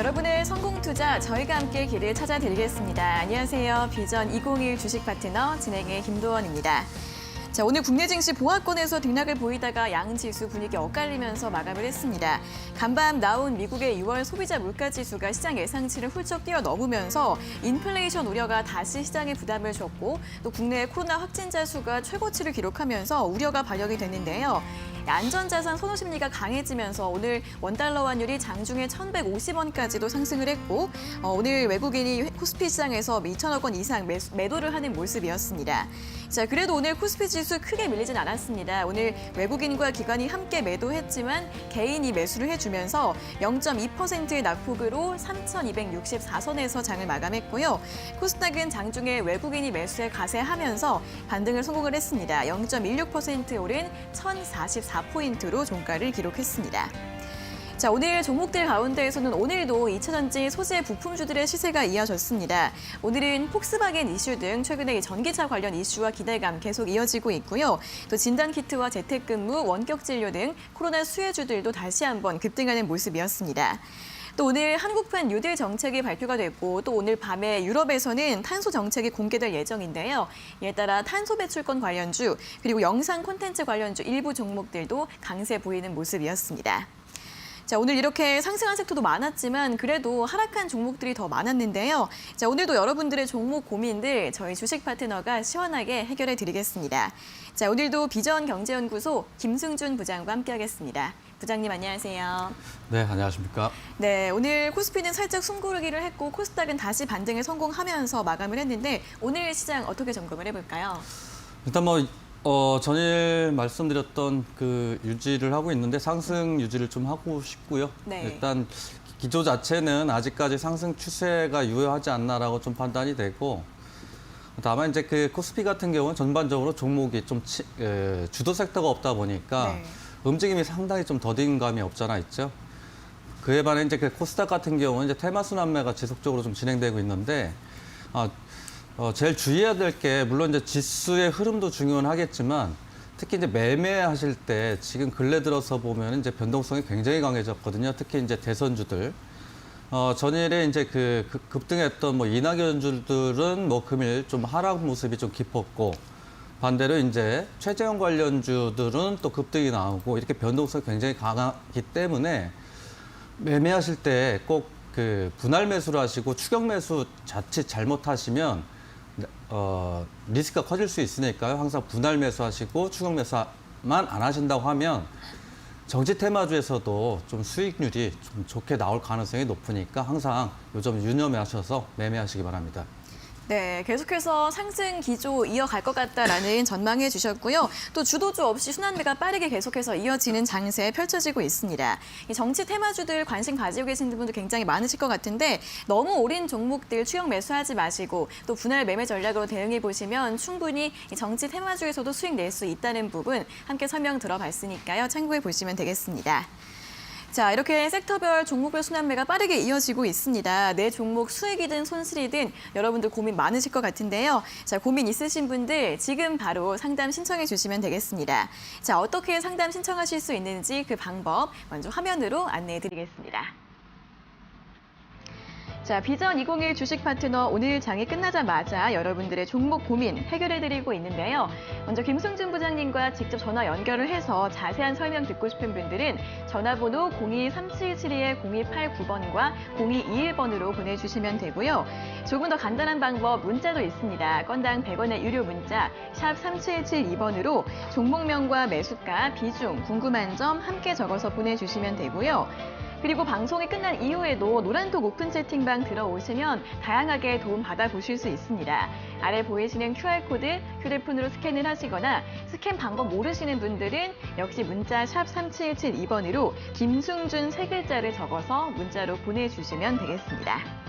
여러분의 성공 투자 저희가 함께 길을 찾아드리겠습니다. 안녕하세요. 비전 2021 주식 파트너 진행의 김도원입니다. 자, 오늘 국내 증시 보합권에서 등락을 보이다가 양지수 분위기 엇갈리면서 마감을 했습니다. 간밤 나온 미국의 6월 소비자 물가지수가 시장 예상치를 훌쩍 뛰어넘으면서 인플레이션 우려가 다시 시장에 부담을 줬고 또 국내 코로나 확진자 수가 최고치를 기록하면서 우려가 반영이 됐는데요. 안전자산 선호 심리가 강해지면서 오늘 원달러 환율이 장중에 1,150원까지도 상승을 했고 오늘 외국인이 코스피 시장에서 2천억 원 이상 매도를 하는 모습이었습니다. 자, 그래도 오늘 코스피 지수 크게 밀리진 않았습니다. 오늘 외국인과 기관이 함께 매도했지만 개인이 매수를 해주면서 0.2%의 낙폭으로 3,264선에서 장을 마감했고요. 코스닥은 장중에 외국인이 매수에 가세하면서 반등을 성공을 했습니다. 0.16% 오른 1,044포인트로 종가를 기록했습니다. 자, 오늘 종목들 가운데에서는 오늘도 2차전지 소재 부품주들의 시세가 이어졌습니다. 오늘은 폭스바겐 이슈 등 최근의 전기차 관련 이슈와 기대감 계속 이어지고 있고요. 또 진단키트와 재택근무, 원격진료 등 코로나 수혜주들도 다시 한번 급등하는 모습이었습니다. 또 오늘 한국판 뉴딜 정책이 발표가 됐고 또 오늘 밤에 유럽에서는 탄소 정책이 공개될 예정인데요. 이에 따라 탄소 배출권 관련주 그리고 영상 콘텐츠 관련주 일부 종목들도 강세 보이는 모습이었습니다. 자, 오늘 이렇게 상승한 섹터도 많았지만 그래도 하락한 종목들이 더 많았는데요. 자, 오늘도 여러분들의 종목 고민들 저희 주식 파트너가 시원하게 해결해 드리겠습니다. 자, 오늘도 비전경제연구소 김승준 부장과 함께하겠습니다. 부장님 안녕하세요. 네, 안녕하십니까. 네, 오늘 코스피는 살짝 숨고르기를 했고 코스닥은 다시 반등에 성공하면서 마감을 했는데 오늘 시장 어떻게 점검을 해볼까요? 일단 전일 말씀드렸던 그 유지를 하고 있는데 상승 유지를 좀 하고 싶고요. 네. 일단 기조 자체는 아직까지 상승 추세가 유효하지 않나라고 좀 판단이 되고 다만 이제 그 코스피 같은 경우는 전반적으로 종목이 좀 주도 섹터가 없다 보니까 네. 움직임이 상당히 좀 더딘 감이 없잖아 있죠. 그에 반해 이제 그 코스닥 같은 경우는 이제 테마 순환매가 지속적으로 좀 진행되고 있는데 제일 주의해야 될 게 물론 이제 지수의 흐름도 중요는 하겠지만 특히 이제 매매하실 때 지금 근래 들어서 보면 이제 변동성이 굉장히 강해졌거든요. 특히 이제 대선주들. 전일에 이제 급등했던 이낙연주들은 금일 좀 하락 모습이 좀 깊었고 반대로 이제 최재형 관련주들은 또 급등이 나오고 이렇게 변동성이 굉장히 강하기 때문에 매매하실 때 꼭 분할 매수를 하시고 추격 매수 자칫 잘못하시면 리스크가 커질 수 있으니까요. 항상 분할 매수하시고 추격 매수만 안 하신다고 하면 정치 테마주에서도 좀 수익률이 좀 좋게 나올 가능성이 높으니까 항상 요 점 유념하셔서 매매하시기 바랍니다. 네, 계속해서 상승 기조 이어갈 것 같다라는 전망해 주셨고요. 또 주도주 없이 순환매가 빠르게 계속해서 이어지는 장세 펼쳐지고 있습니다. 이 정치 테마주들 관심 가지고 계신 분들 굉장히 많으실 것 같은데 너무 오른 종목들 추격 매수하지 마시고 또 분할 매매 전략으로 대응해 보시면 충분히 이 정치 테마주에서도 수익 낼 수 있다는 부분 함께 설명 들어봤으니까요. 참고해 보시면 되겠습니다. 자, 이렇게 섹터별 종목별 순환매가 빠르게 이어지고 있습니다. 내 종목 수익이든 손실이든 여러분들 고민 많으실 것 같은데요. 자, 고민 있으신 분들 지금 바로 상담 신청해 주시면 되겠습니다. 자, 어떻게 상담 신청하실 수 있는지 그 방법 먼저 화면으로 안내해 드리겠습니다. 자, 비전 2021 주식 파트너 오늘 장이 끝나자마자 여러분들의 종목 고민 해결해드리고 있는데요. 먼저 김승준 부장님과 직접 전화 연결을 해서 자세한 설명 듣고 싶은 분들은 전화번호 02-3772-0289번과 0221번으로 보내주시면 되고요. 조금 더 간단한 방법 문자도 있습니다. 건당 100원의 유료 문자 샵 3772번으로 종목명과 매수가, 비중, 궁금한 점 함께 적어서 보내주시면 되고요. 그리고 방송이 끝난 이후에도 노란톡 오픈 채팅방 들어오시면 다양하게 도움 받아보실 수 있습니다. 아래 보이시는 QR코드 휴대폰으로 스캔을 하시거나 스캔 방법 모르시는 분들은 역시 문자 샵 3772번으로 김승준 3글자를 적어서 문자로 보내주시면 되겠습니다.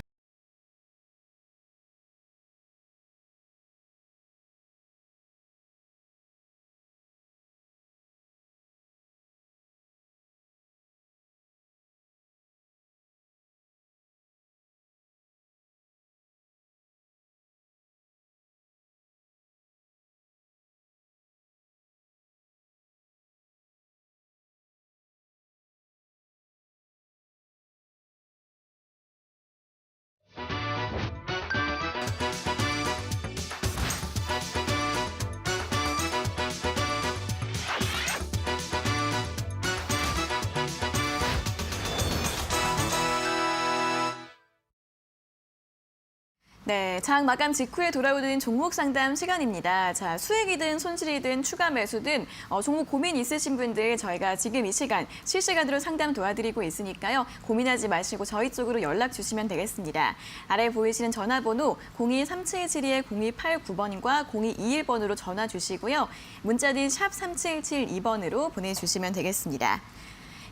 네, 장 마감 직후에 돌아오는 종목 상담 시간입니다. 자, 수익이든 손실이든 추가 매수든 종목 고민 있으신 분들 저희가 지금 이 시간 실시간으로 상담 도와드리고 있으니까요. 고민하지 마시고 저희 쪽으로 연락 주시면 되겠습니다. 아래 보이시는 전화번호 02-3772-0289번과 0221번으로 전화 주시고요. 문자는 샵 3772번으로 보내주시면 되겠습니다.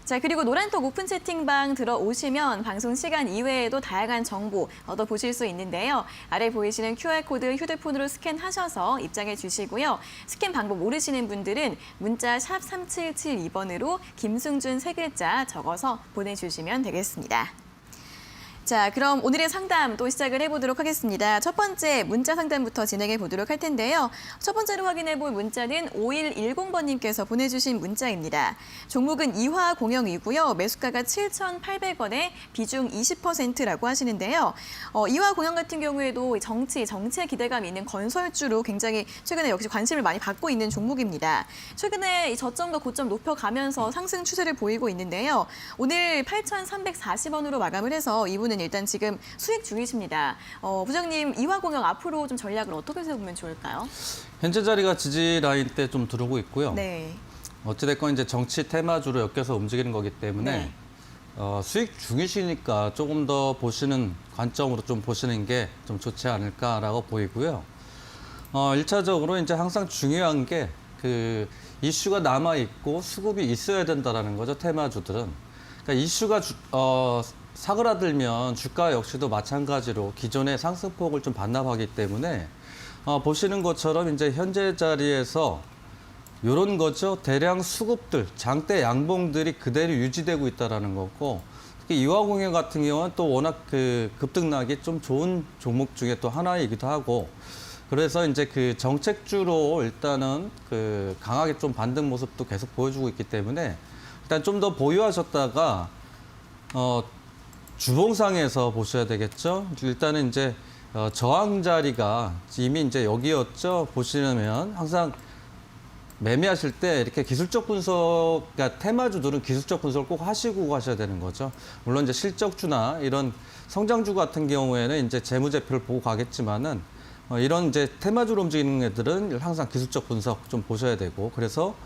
자, 그리고 노란톡 오픈 채팅방 들어오시면 방송 시간 이외에도 다양한 정보 얻어보실 수 있는데요. 아래 보이시는 QR코드 휴대폰으로 스캔하셔서 입장해 주시고요. 스캔 방법 모르시는 분들은 문자 샵 3772번으로 김승준 3글자 적어서 보내주시면 되겠습니다. 자, 그럼 오늘의 상담 또 시작을 해보도록 하겠습니다. 첫 번째 문자 상담부터 진행해 보도록 할 텐데요. 첫 번째로 확인해 볼 문자는 5110번님께서 보내주신 문자입니다. 종목은 이화공영이고요. 매수가가 7,800원에 비중 20%라고 하시는데요. 이화공영 같은 경우에도 정체 기대감 있는 건설주로 굉장히 최근에 역시 관심을 많이 받고 있는 종목입니다. 최근에 이 저점과 고점 높여가면서 상승 추세를 보이고 있는데요. 오늘 8,340원으로 마감을 해서 이분은 일단 지금 수익 중이십니다. 부장님, 이화공영 앞으로 좀 전략을 어떻게 세우면 좋을까요? 현재 자리가 지지 라인 때 좀 두르고 있고요. 네. 어찌됐건 이제 정치 테마주로 엮여서 움직이는 거기 때문에 네. 수익 중이시니까 조금 더 보시는 관점으로 좀 보시는 게 좀 좋지 않을까라고 보이고요. 1차적으로 이제 항상 중요한 게 그 이슈가 남아 있고 수급이 있어야 된다라는 거죠. 테마주들은. 그러니까 이슈가 사그라들면 주가 역시도 마찬가지로 기존의 상승폭을 좀 반납하기 때문에 보시는 것처럼 이제 현재 자리에서 이런 거죠. 대량 수급들, 장대 양봉들이 그대로 유지되고 있다라는 거고, 특히 이화공영 같은 경우는 또 워낙 그 급등락이 좀 좋은 종목 중에 또 하나이기도 하고, 그래서 이제 그 정책주로 일단은 그 강하게 좀 반등 모습도 계속 보여주고 있기 때문에 일단 좀 더 보유하셨다가 주봉상에서 보셔야 되겠죠. 일단은 이제 저항 자리가 이미 이제 여기였죠. 보시면 항상 매매하실 때 이렇게 기술적 분석, 그러니까 테마주들은 기술적 분석을 꼭 하시고 가셔야 되는 거죠. 물론 이제 실적주나 이런 성장주 같은 경우에는 이제 재무제표를 보고 가겠지만은 이런 이제 테마주로 움직이는 애들은 항상 기술적 분석 좀 보셔야 되고, 그래서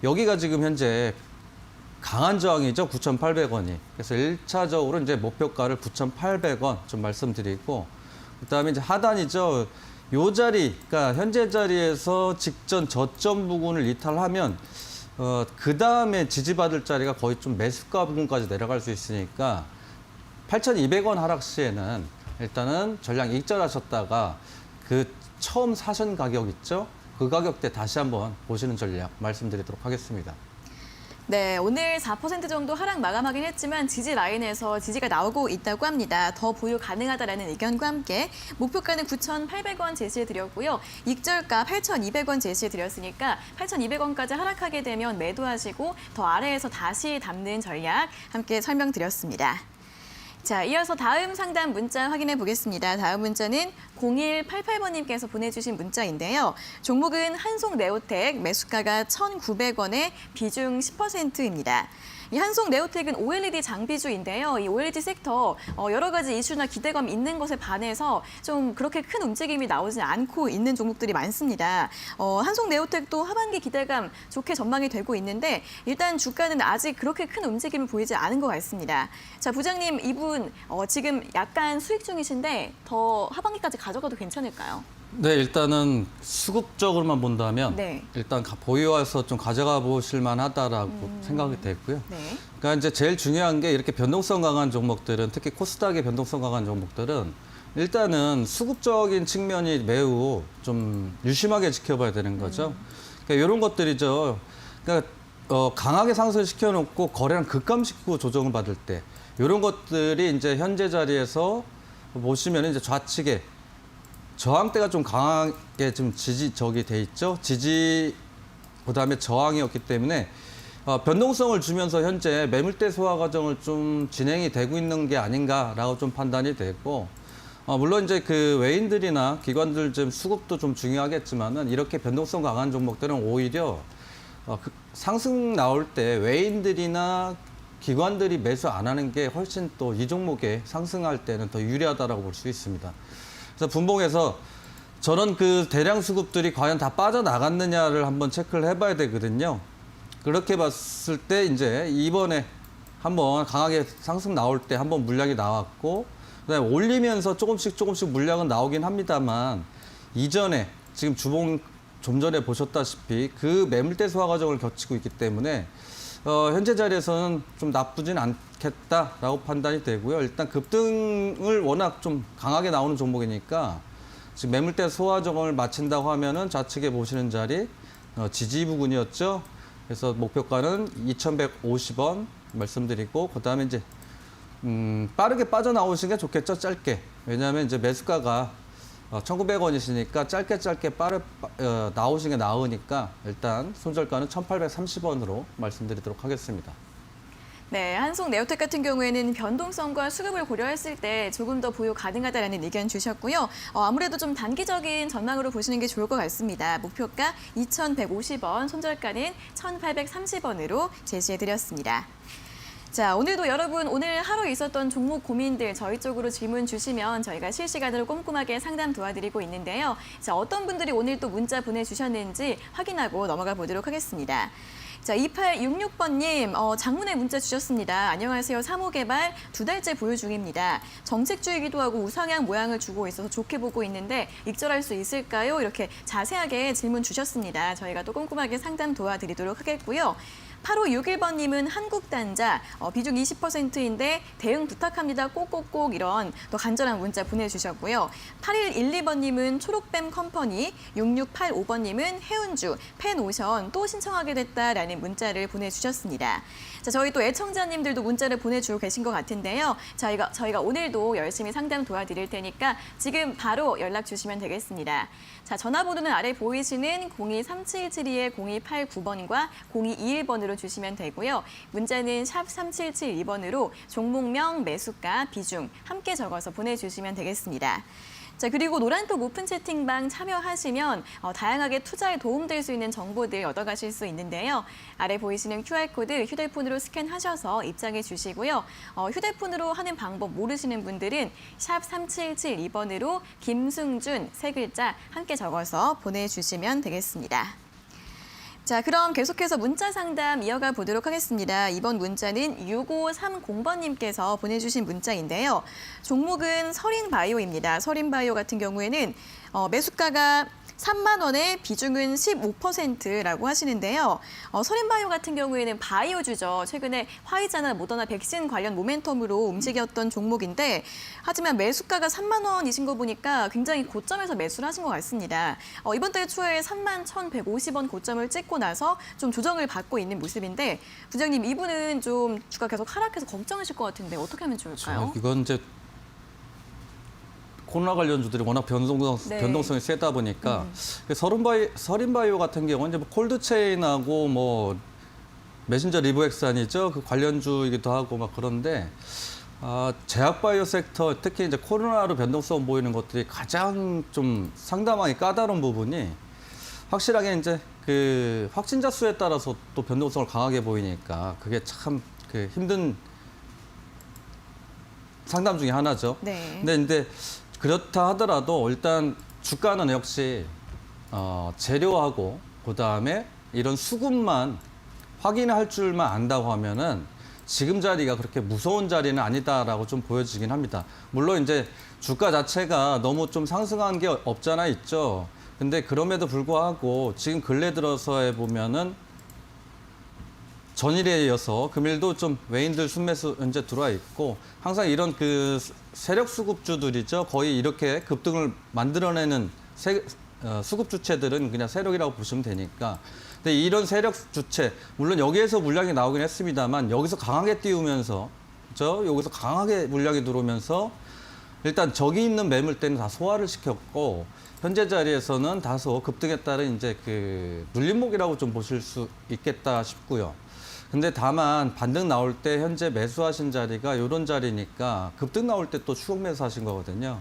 여기가 지금 현재 강한 저항이죠. 9,800원이. 그래서 1차적으로 이제 목표가를 9,800원 좀 말씀드리고, 그다음에 이제 하단이죠. 요 자리, 그러니까 현재 자리에서 직전 저점 부분을 이탈하면 그다음에 지지받을 자리가 거의 좀 매수가 부분까지 내려갈 수 있으니까 8,200원 하락 시에는 일단은 전량 익절하셨다가 그 처음 사신 가격 있죠? 그 가격대 다시 한번 보시는 전략 말씀드리도록 ha겠습니다. 네, 오늘 4% 정도 하락 마감하긴 했지만 지지 라인에서 지지가 나오고 있다고 합니다. 더 보유 가능하다라는 의견과 함께 목표가는 9,800원 제시해드렸고요. 익절가 8,200원 제시해드렸으니까 8,200원까지 하락하게 되면 매도하시고 더 아래에서 다시 담는 전략 함께 설명드렸습니다. 자, 이어서 다음 상담 문자 확인해 보겠습니다. 다음 문자는 0188번님께서 보내주신 문자인데요. 종목은 한송네오텍, 매수가가 1,900원에 비중 10%입니다. 이 한송네오텍은 OLED 장비주인데요. 이 OLED 섹터 여러 가지 이슈나 기대감 있는 것에 반해서 좀 그렇게 큰 움직임이 나오지 않고 있는 종목들이 많습니다. 한송네오텍도 하반기 기대감 좋게 전망이 되고 있는데 일단 주가는 아직 그렇게 큰 움직임을 보이지 않은 것 같습니다. 자, 부장님, 이분 지금 약간 수익 중이신데 더 하반기까지 가져가도 괜찮을까요? 네, 일단은 수급적으로만 본다면 네. 일단 보유해서 좀 가져가 보실 만하다라고 생각이 됐고요. 네. 그러니까 이제 제일 중요한 게 이렇게 변동성 강한 종목들은, 특히 코스닥의 변동성 강한 종목들은 일단은 수급적인 측면이 매우 좀 유심하게 지켜봐야 되는 거죠. 그러니까 이런 것들이죠. 그러니까 강하게 상승시켜 놓고 거래량 급감시키고 조정을 받을 때 이런 것들이 이제 현재 자리에서 보시면 이제 좌측에 저항대가 좀 강하게 좀 저기 돼 있죠. 지지 그다음에 저항이었기 때문에 변동성을 주면서 현재 매물대 소화 과정을 좀 진행이 되고 있는 게 아닌가라고 좀 판단이 되고, 물론 이제 그 외인들이나 기관들 좀 수급도 좀 중요하겠지만은 이렇게 변동성 강한 종목들은 오히려 상승 나올 때 외인들이나 기관들이 매수 안 하는 게 훨씬 또 이 종목에 상승할 때는 더 유리하다라고 볼 수 있습니다. 그래서 분봉에서 저런 그 대량 수급들이 과연 다 빠져나갔느냐를 한번 체크를 해봐야 되거든요. 그렇게 봤을 때 이제 이번에 한번 강하게 상승 나올 때 한번 물량이 나왔고, 그다음에 올리면서 조금씩 물량은 나오긴 합니다만, 이전에 지금 주봉 좀 전에 보셨다시피 그 매물대 소화 과정을 거치고 있기 때문에 현재 자리에서는 좀 나쁘진 않겠다라고 판단이 되고요. 일단 급등을 워낙 좀 강하게 나오는 종목이니까 지금 매물대 소화 과정을 마친다고 하면은 좌측에 보시는 자리 지지 부근이었죠. 그래서 목표가는 2,150원 말씀드리고, 그다음에 이제 빠르게 빠져나오시는 게 좋겠죠, 짧게. 왜냐하면 이제 매수가가 1,900원이시니까 짧게 나오시는 게 나으니까 일단 손절가는 1,830원으로 말씀드리도록 하겠습니다. 네, 한송 네오텍 같은 경우에는 변동성과 수급을 고려했을 때 조금 더 보유 가능하다라는 의견 주셨고요. 아무래도 좀 단기적인 전망으로 보시는 게 좋을 것 같습니다. 목표가 2,150원, 손절가는 1,830원으로 제시해드렸습니다. 자, 오늘도 여러분 오늘 하루 있었던 종목 고민들 저희 쪽으로 질문 주시면 저희가 실시간으로 꼼꼼하게 상담 도와드리고 있는데요. 자, 어떤 분들이 오늘 또 문자 보내주셨는지 확인하고 넘어가 보도록 하겠습니다. 자, 2866번님, 장문의 문자 주셨습니다. 안녕하세요. 3호 개발 2달째 보유 중입니다. 정책주이기도 하고 우상향 모양을 주고 있어서 좋게 보고 있는데 익절할 수 있을까요? 이렇게 자세하게 질문 주셨습니다. 저희가 또 꼼꼼하게 상담 도와드리도록 하겠고요. 8561번님은 한국단자 비중 20%인데 대응 부탁합니다. 꼭꼭꼭 이런 또 간절한 문자 보내주셨고요. 8112번님은 초록뱀 컴퍼니, 6685번님은 해운주, 펜오션 또 신청하게 됐다라는 문자를 보내주셨습니다. 자, 저희 또 애청자님들도 문자를 보내주고 계신 것 같은데요. 저희가 오늘도 열심히 상담 도와드릴 테니까 지금 바로 연락 주시면 되겠습니다. 자, 전화번호는 아래 보이시는 023772-0289번과 0221번으로 주시면 되고요. 문자는 샵 3772번으로 종목명, 매수가, 비중 함께 적어서 보내주시면 되겠습니다. 자, 그리고 노란톡 오픈 채팅방 참여하시면 다양하게 투자에 도움될 수 있는 정보들 얻어가실 수 있는데요. 아래 보이시는 QR코드 휴대폰으로 스캔하셔서 입장해 주시고요. 휴대폰으로 하는 방법 모르시는 분들은 샵 3772번으로 김승준 세 글자 함께 적어서 보내주시면 되겠습니다. 자, 그럼 계속해서 문자 상담 이어가 보도록 하겠습니다. 이번 문자는 6530번님께서 보내주신 문자인데요. 종목은 서린바이오입니다. 서린바이오 같은 경우에는 매수가가 3만 원에 비중은 15%라고 하시는데요. 서린바이오 같은 경우에는 바이오주죠. 최근에 화이자나 모더나 백신 관련 모멘텀으로 움직였던 종목인데 하지만 매수가가 3만 원이신 거 보니까 굉장히 고점에서 매수를 하신 것 같습니다. 이번 달 초에 3만 1,150원 고점을 찍고 나서 좀 조정을 받고 있는 모습인데 부장님 이분은 좀 주가 계속 하락해서 걱정하실 것 같은데 어떻게 하면 좋을까요? 이건 이제 코로나 관련주들이 워낙 변동성이 세다 보니까 서린바이오 같은 경우는 이제 뭐 콜드체인하고 뭐 메신저 리보엑산이죠. 그 관련주이기도 하고 막 그런데 제약바이오 섹터 특히 이제 코로나로 변동성 보이는 것들이 가장 좀 상당하게 까다로운 부분이 확실하게 이제 그 확진자 수에 따라서 또 변동성을 강하게 보이니까 그게 참 그 힘든 상담 중에 하나죠. 네. 근데 이제 그렇다 하더라도 일단 주가는 역시 재료하고 그다음에 이런 수급만 확인할 줄만 안다고 하면은 지금 자리가 그렇게 무서운 자리는 아니다라고 좀 보여지긴 합니다. 물론 이제 주가 자체가 너무 좀 상승한 게 없잖아 있죠. 근데 그럼에도 불구하고 지금 근래 들어서 보면은 전일에 이어서 금일도 좀 외인들 순매수 현재 들어와 있고 항상 이런 그 세력 수급주들이죠. 거의 이렇게 급등을 만들어내는 수급 주체들은 그냥 세력이라고 보시면 되니까. 근데 이런 세력 주체 물론 여기에서 물량이 나오긴 했습니다만 여기서 강하게 띄우면서 그렇죠? 여기서 강하게 물량이 들어오면서 일단 저기 있는 매물대는 다 소화를 시켰고 현재 자리에서는 다소 급등에 따른 이제 그 눌림목이라고 좀 보실 수 있겠다 싶고요. 근데 다만 반등 나올 때 현재 매수하신 자리가 이런 자리니까 급등 나올 때 또 추격 매수하신 거거든요.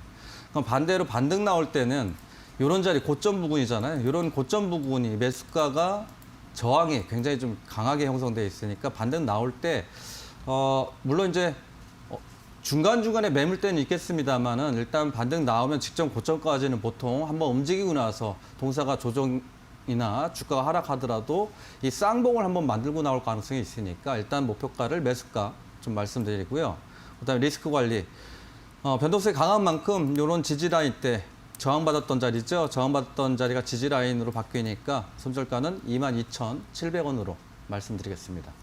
그럼 반대로 반등 나올 때는 이런 자리 고점 부근이잖아요. 이런 고점 부근이 매수가가 저항이 굉장히 좀 강하게 형성돼 있으니까 반등 나올 때 물론 이제 중간중간에 매물대는 있겠습니다만은 일단 반등 나오면 직전 고점까지는 보통 한번 움직이고 나서 동사가 조정이나 주가가 하락하더라도 이 쌍봉을 한번 만들고 나올 가능성이 있으니까 일단 목표가를 매수가 좀 말씀드리고요. 그다음에 리스크 관리. 변동성이 강한 만큼 이런 지지라인 때 저항받았던 자리죠. 저항받았던 자리가 지지라인으로 바뀌니까 손절가는 22,700원으로 말씀드리겠습니다.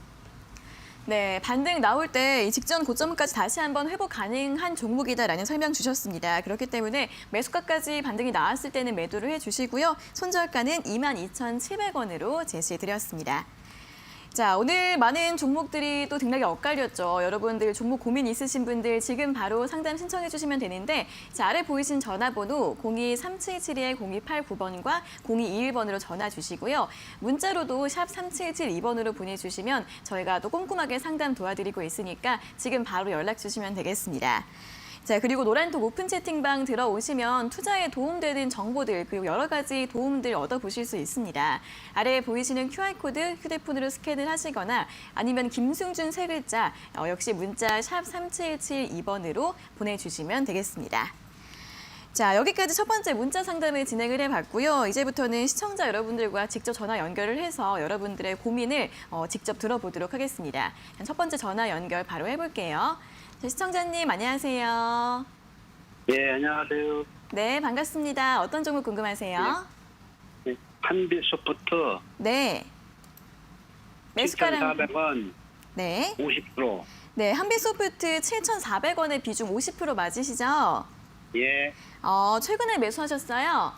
네, 반등 나올 때 이 직전 고점까지 다시 한번 회복 가능한 종목이다라는 설명 주셨습니다. 그렇기 때문에 매수가까지 반등이 나왔을 때는 매도를 해주시고요. 손절가는 22,700원으로 제시해드렸습니다. 자, 오늘 많은 종목들이 또 등락이 엇갈렸죠. 여러분들 종목 고민 있으신 분들 지금 바로 상담 신청해 주시면 되는데 자, 아래 보이신 전화번호 02-3771-0289번과 0221번으로 전화 주시고요. 문자로도 샵 3772번으로 보내주시면 저희가 또 꼼꼼하게 상담 도와드리고 있으니까 지금 바로 연락 주시면 되겠습니다. 자, 그리고 노란톡 오픈 채팅방 들어오시면 투자에 도움되는 정보들 그리고 여러 가지 도움들 얻어보실 수 있습니다. 아래에 보이시는 QR코드 휴대폰으로 스캔을 하시거나 아니면 김승준 세 글자 역시 문자 샵 3772번으로 보내주시면 되겠습니다. 자, 여기까지 첫 번째 문자 상담을 진행을 해봤고요. 이제부터는 시청자 여러분들과 직접 전화 연결을 해서 여러분들의 고민을 직접 들어보도록 하겠습니다. 첫 번째 전화 연결 바로 해볼게요. 자, 시청자님 안녕하세요. 예, 안녕하세요. 네, 반갑습니다. 어떤 종목 궁금하세요? 네, 한빛소프트 네. 매수가랑 7,400원 네. 50%. 네, 한빛소프트 7,400원의 비중 50% 맞으시죠? 예, 최근에 매수하셨어요?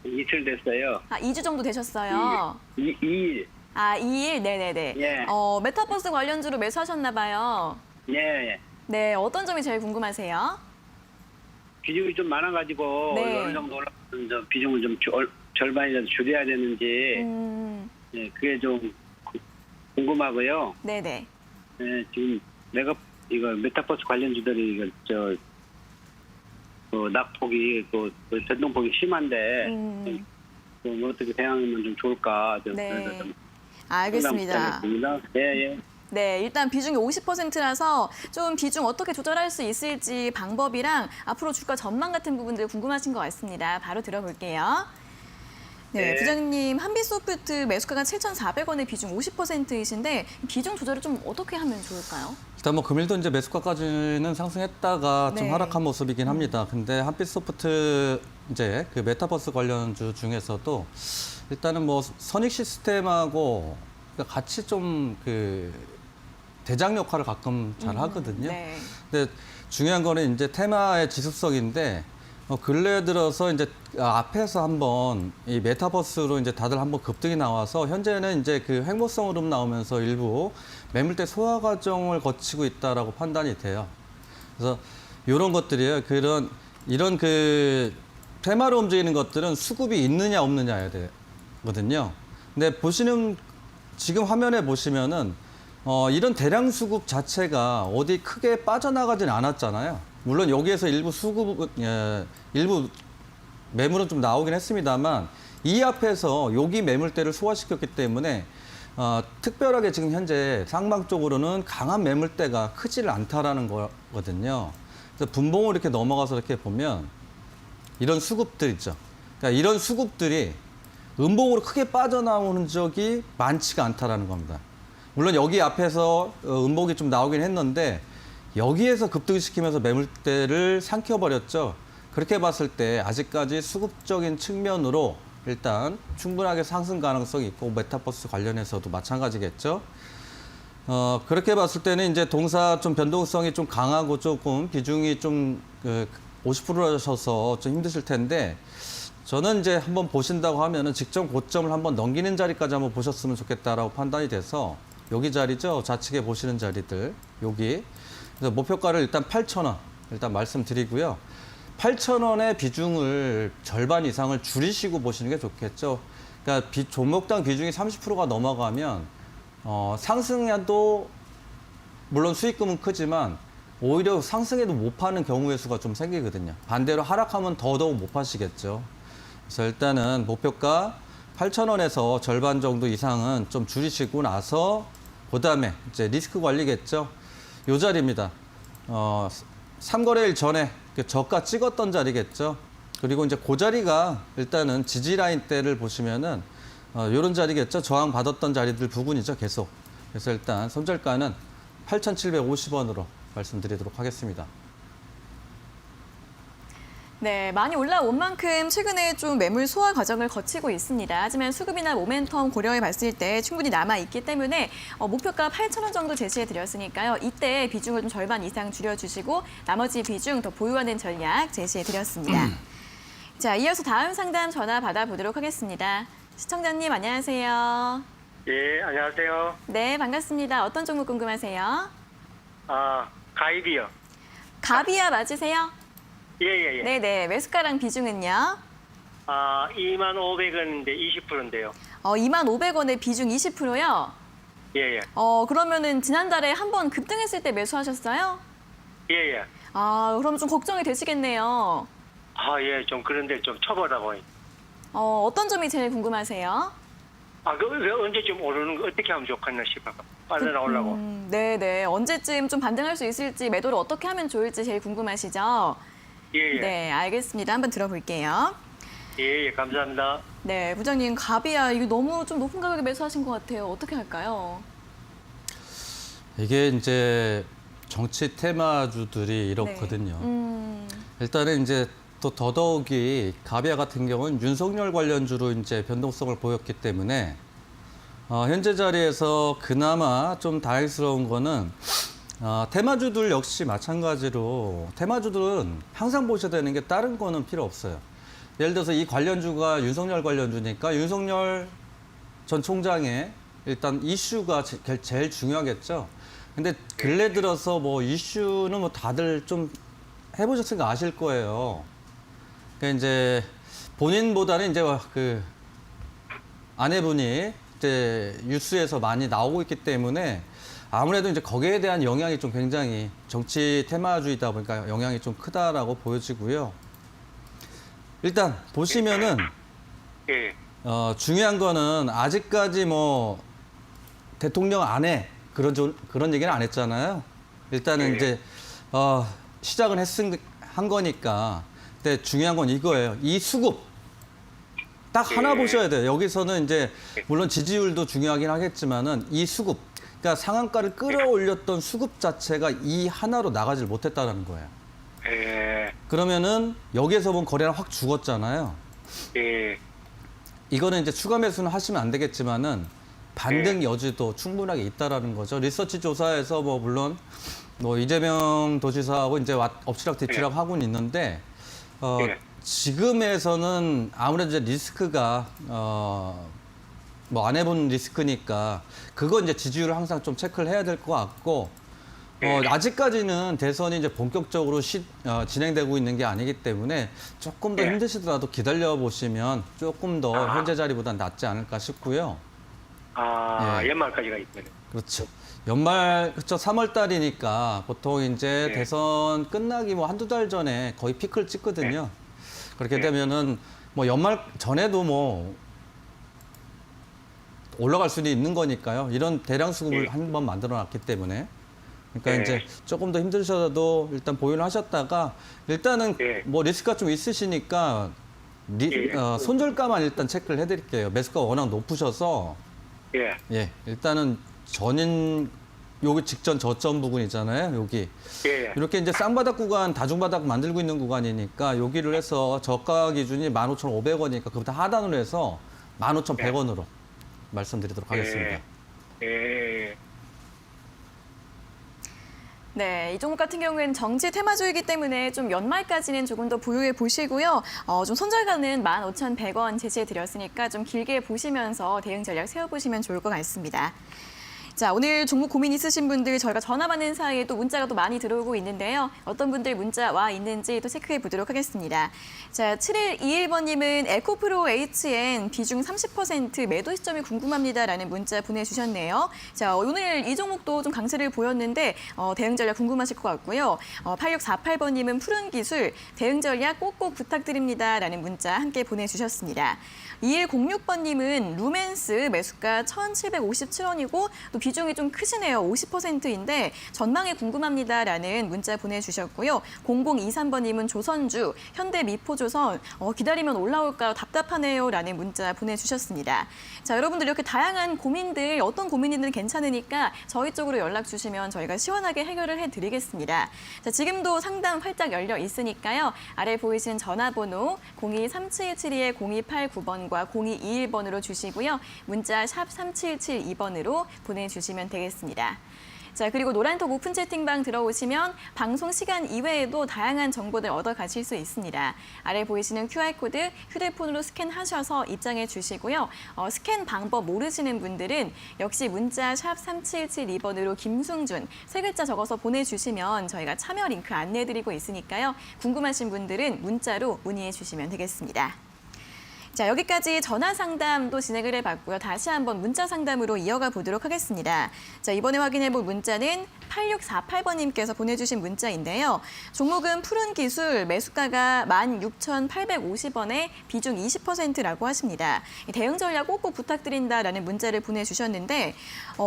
이틀 됐어요. 2주 정도 되셨어요. 2일. 2일? 네네네. 예. 메타버스 관련주로 매수하셨나 봐요. 예, 네, 어떤 점이 제일 궁금하세요? 비중이 좀 많아가지고 네. 어느 정도 올라가는 비중을 좀 절반이라도 줄여야 되는지 예, 그게 좀 궁금하고요. 네네. 예, 지금 내가 이거 메타버스 관련주들이 이거 낙폭이 또 변동폭이 심한데 좀 어떻게 대응하면 좀 좋을까 좀 네. 그래서 좀 알겠습니다. 예, 예. 네, 일단 비중이 50%라서 좀 비중 어떻게 조절할 수 있을지 방법이랑 앞으로 주가 전망 같은 부분들 궁금하신 것 같습니다. 바로 들어볼게요. 네, 네. 부장님 한빛소프트 매수가가 7,400원의 비중 50%이신데 비중 조절을 좀 어떻게 하면 좋을까요? 일단 뭐 금일도 이제 매수가까지는 상승했다가 좀 네. 하락한 모습이긴 합니다. 근데 한빛소프트 이제 그 메타버스 관련주 중에서도 일단은 뭐 선익 시스템하고 같이 좀 그 대장 역할을 가끔 잘 하거든요. 네. 근데 중요한 거는 이제 테마의 지속성인데 근래 들어서 이제 앞에서 한번 이 메타버스로 이제 다들 한번 급등이 나와서 현재는 이제 그 횡보성 흐름 나오면서 일부 매물대 소화 과정을 거치고 있다라고 판단이 돼요. 그래서 이런 것들이에요. 이런 그 테마로 움직이는 것들은 수급이 있느냐 없느냐야 되거든요. 근데 지금 화면에 보시면은 이런 대량 수급 자체가 어디 크게 빠져나가진 않았잖아요. 물론 여기에서 일부 매물은 좀 나오긴 했습니다만 이 앞에서 여기 매물대를 소화시켰기 때문에 특별하게 지금 현재 상방 쪽으로는 강한 매물대가 크지를 않다라는 거거든요. 그래서 분봉을 이렇게 넘어가서 이렇게 보면 이런 수급들 있죠. 그러니까 이런 수급들이 음봉으로 크게 빠져나오는 적이 많지가 않다라는 겁니다. 물론 여기 앞에서 음봉이 좀 나오긴 했는데 여기에서 급등시키면서 매물대를 삼켜버렸죠. 그렇게 봤을 때 아직까지 수급적인 측면으로 일단 충분하게 상승 가능성이 있고 메타버스 관련해서도 마찬가지겠죠. 그렇게 봤을 때는 이제 동사 좀 변동성이 좀 강하고 조금 비중이 좀 50%라셔서 좀 힘드실 텐데 저는 이제 한번 보신다고 하면은 직전 고점을 한번 넘기는 자리까지 한번 보셨으면 좋겠다라고 판단이 돼서 여기 자리죠. 좌측에 보시는 자리들 여기. 그래서 목표가를 일단 8,000원 일단 말씀드리고요. 8,000원의 비중을 절반 이상을 줄이시고 보시는 게 좋겠죠. 그러니까 종목당 비중이 30%가 넘어가면 상승해도 물론 수익금은 크지만 오히려 상승해도 못 파는 경우의 수가 좀 생기거든요. 반대로 하락하면 더더욱 못 파시겠죠. 그래서 일단은 목표가 8,000원에서 절반 정도 이상은 좀 줄이시고 나서 그다음에 이제 리스크 관리겠죠. 요 자리입니다. 3거래일 전에 저가 찍었던 자리겠죠. 그리고 이제 그 자리가 일단은 지지 라인대를 보시면은 이런 자리겠죠. 저항 받았던 자리들 부근이죠, 계속. 그래서 일단 손절가는 8,750원으로 말씀드리도록 하겠습니다. 네, 많이 올라온 만큼 최근에 좀 매물 소화 과정을 거치고 있습니다. 하지만 수급이나 모멘텀 고려해 봤을 때 충분히 남아있기 때문에 목표가 8,000원 정도 제시해 드렸으니까요. 이때 비중을 좀 절반 이상 줄여주시고 나머지 비중 더 보유하는 전략 제시해 드렸습니다. 자, 이어서 다음 상담 전화 받아보도록 하겠습니다. 시청자님 안녕하세요. 예, 안녕하세요. 네, 반갑습니다. 어떤 종목 궁금하세요? 가입이요. 가비아 맞으세요? 예. 네네, 매수가랑 비중은요? 25,500원인데 20%인데요. 25,500원에 비중 20%요? 예. 그러면은 지난달에 한번 급등했을 때 매수하셨어요? 예. 그럼 좀 걱정이 되시겠네요. 예, 좀 그런데 좀 쳐보다 보니. 어떤 점이 제일 궁금하세요? 그 언제쯤 오르는 거 어떻게 하면 좋겠나 싶어서 빨리 나오려고. 네네, 언제쯤 좀 반등할 수 있을지 매도를 어떻게 하면 좋을지 제일 궁금하시죠? 예. 네, 알겠습니다. 한번 들어볼게요. 예, 감사합니다. 네, 부장님, 가비아 이거 너무 좀 높은 가격에 매수하신 것 같아요. 어떻게 할까요? 이게 이제 정치 테마주들이 이렇거든요. 네. 일단은 이제 또 더더욱이 가비아 같은 경우는 윤석열 관련주로 이제 변동성을 보였기 때문에 현재 자리에서 그나마 좀 다행스러운 거는 테마주들 역시 마찬가지로 테마주들은 항상 보셔야 되는 게 다른 거는 필요 없어요. 예를 들어서 이 관련주가 윤석열 관련주니까 윤석열 전 총장의 일단 이슈가 제일 중요하겠죠. 근데 근래 들어서 뭐 이슈는 뭐 다들 좀 해보셨으니까 아실 거예요. 그러니까 이제 본인보다는 이제 그 아내분이 이제 뉴스에서 많이 나오고 있기 때문에 아무래도 이제 거기에 대한 영향이 좀 굉장히 정치 테마주의다 보니까 영향이 좀 크다라고 보여지고요. 일단 보시면은 예. 중요한 거는 아직까지 뭐 대통령 안에 그런 얘기는 안 했잖아요. 일단은 이제 시작은 한 거니까. 근데 중요한 건 이거예요. 이 수급 딱 하나 보셔야 돼요. 여기서는 이제 물론 지지율도 중요하긴 하겠지만은 이 수급, 그러니까 상한가를 끌어올렸던 수급 자체가 이 하나로 나가질 못했다는 거예요. 예. 그러면은 여기에서 본 거래량 확 죽었잖아요. 예. 이거는 이제 추가 매수는 하시면 안 되겠지만은 반등 여지도 충분하게 있다라는 거죠. 리서치 조사에서 뭐 물론 뭐 이재명 도지사하고 이제 엎치락 뒤치락 하고는 있는데 지금에서는 아무래도 이제 리스크가 뭐 안 해본 리스크니까 그거 이제 지지율을 항상 좀 체크를 해야 될 것 같고 아직까지는 대선이 이제 본격적으로 진행되고 있는 게 아니기 때문에 조금 더 힘드시더라도 기다려 보시면 조금 더 현재 자리보다 낫지 않을까 싶고요. 연말까지가 있네. 그렇죠. 연말, 그렇죠. 3월 달이니까 보통 이제 대선 끝나기 뭐 한두 달 전에 거의 피크를 찍거든요. 그렇게 되면은 뭐 연말 전에도 뭐 올라갈 수는 있는 거니까요. 이런 대량 수급을 한번 만들어 놨기 때문에. 그러니까 이제 조금 더 힘드셔도 일단 보유를 하셨다가 일단은 뭐 리스크가 좀 있으시니까 손절가만 일단 체크를 해드릴게요. 매수가가 워낙 높으셔서 일단은 여기 직전 저점 부분이잖아요. 여기 이렇게 이제 쌍바닥 구간, 다중바닥 만들고 있는 구간이니까 여기를 해서 저가 기준이 15,500원이니까 그부터 하단으로 해서 15,100원으로 말씀드리도록 하겠습니다. 네, 이 종목 같은 경우에는 정치 테마주이기 때문에 좀 연말까지는 조금 더 보유해 보시고요. 좀 손절가는 15,100원 제시해 드렸으니까 좀 길게 보시면서 대응 전략 세워보시면 좋을 것 같습니다. 자, 오늘 종목 고민 있으신 분들 저희가 전화 받는 사이에 또 문자가 또 많이 들어오고 있는데요. 어떤 분들 문자 와 있는지 또 체크해 보도록 하겠습니다. 자, 7121번님은 에코프로 HN 비중 30% 매도 시점이 궁금합니다라는 문자 보내주셨네요. 자, 오늘 이 종목도 좀 강세를 보였는데 대응 전략 궁금하실 것 같고요. 8648번님은 푸른 기술 대응 전략 꼭꼭 부탁드립니다라는 문자 함께 보내주셨습니다. 2106번님은 루멘스 매수가 1,757원이고 또 비중이 좀 크시네요. 50%인데 전망이 궁금합니다라는 문자 보내주셨고요. 0023번님은 조선주, 현대미포조선 기다리면 올라올까요? 답답하네요라는 문자 보내주셨습니다. 자, 여러분들 이렇게 다양한 고민들 어떤 고민이든 괜찮으니까 저희 쪽으로 연락 주시면 저희가 시원하게 해결을 해드리겠습니다. 자, 지금도 상담 활짝 열려 있으니까요. 아래 보이신 전화번호 023772-0289번과 0221번으로 주시고요. 문자 샵 3772번으로 보내주시면 되겠습니다. 자, 그리고 노란톡 오픈 채팅방 들어오시면 방송 시간 이외에도 다양한 정보들 얻어가실 수 있습니다. 아래 보이시는 QR코드 휴대폰으로 스캔하셔서 입장해 주시고요. 스캔 방법 모르시는 분들은 역시 문자 샵 3772번으로 김승준 세 글자 적어서 보내주시면 저희가 참여 링크 안내해드리고 있으니까요. 궁금하신 분들은 문자로 문의해 주시면 되겠습니다. 자, 여기까지 전화 상담도 진행을 해봤고요. 다시 한번 문자 상담으로 이어가 보도록 하겠습니다. 자, 이번에 확인해볼 문자는 8648번님께서 보내주신 문자인데요. 종목은 푸른 기술, 매수가가 16,850원에 비중 20%라고 하십니다. 대응 전략 꼭꼭 부탁드린다라는 문자를 보내주셨는데